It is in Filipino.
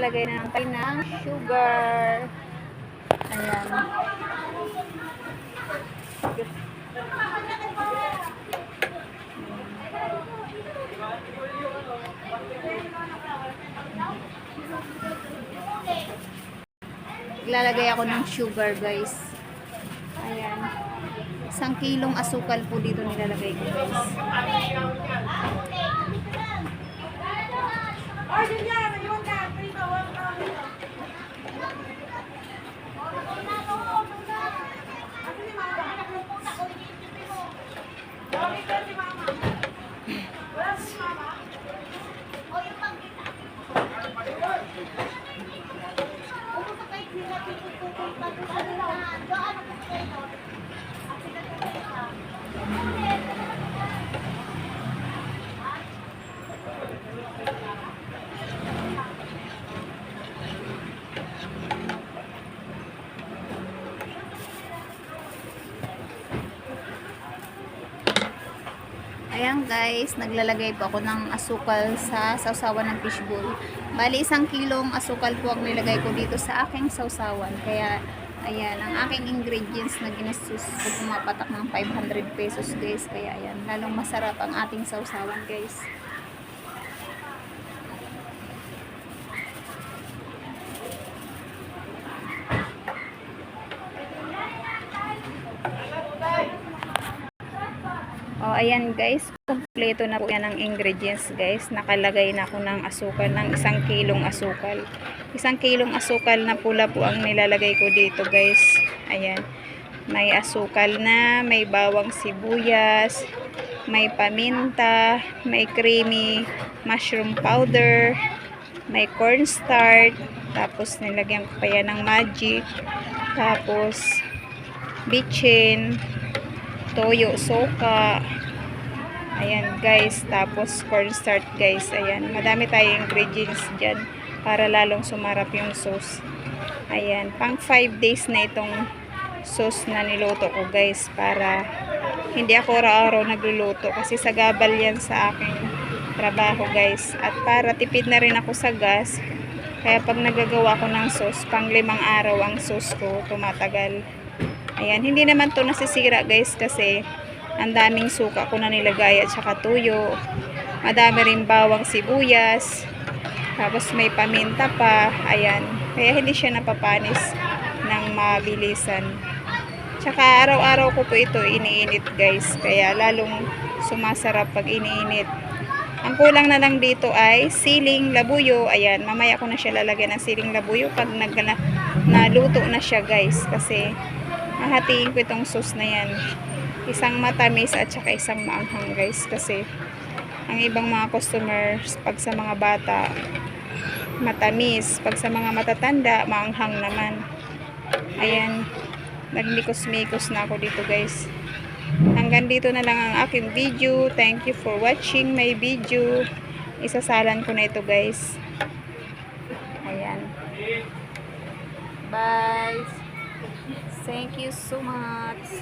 Lagay na tayo ng sugar. Ayan. Ilalagay ako ng sugar, guys. Ayan. 1 kilong asukal po dito nilalagay ko, guys. Ayan guys, naglalagay po ako ng asukal sa sausawan ng fishbowl. Bali 1 kilong asukal po ang nilagay ko dito sa aking sausawan. Kaya ayan, ang aking ingredients na ginastos ko pumapatak ng 500 pesos guys. Kaya ayan, lalong masarap ang ating sausawan guys. Oh, ayan guys, kompleto na po yan ang ingredients guys. Nakalagay na ako ng asukal, ng 1 kilong asukal. 1 kilong asukal na pula po ang nilalagay ko dito guys. Ayan, may asukal na, may bawang sibuyas, may paminta, may creamy mushroom powder, may cornstarch, tapos nilagyan ko pa yan ng magic, tapos bitchin, toyo, soka. Ayan guys, tapos cornstarch guys. Ayan, madami tayong ingredients dyan para lalong sumarap yung sauce. Ayan, pang 5 days na itong sauce na niluto ko guys, para hindi ako araw-araw nagluluto kasi sagabal yan sa aking trabaho guys. At para tipid na rin ako sa gas, kaya pag nagagawa ko ng sauce, pang 5 araw ang sauce ko, tumatagal. Ayan, hindi naman to nasisira guys kasi ang daming suka ko na nilagay at saka tuyo. Madami rin bawang sibuyas. Tapos may paminta pa. Ayan, kaya hindi siya napapanis ng mabilisan. Tsaka araw-araw ko po ito iniinit guys, kaya lalong sumasarap pag iniinit. Ang kulang na lang dito ay siling labuyo. Ayan, mamaya ko na siya lalagyan ng siling labuyo pag naluto na siya guys, kasi hahatiin ko itong sauce na yan. Isang matamis at saka isang maanghang guys, kasi ang ibang mga customers pag sa mga bata matamis, pag sa mga matatanda maanghang naman. Ayan, nagmikos-mikos na ako dito guys. Hanggang dito na lang ang aking video. Thank you for watching my video. Isasalan ko na ito guys. Ayan, bye. Thank you so much.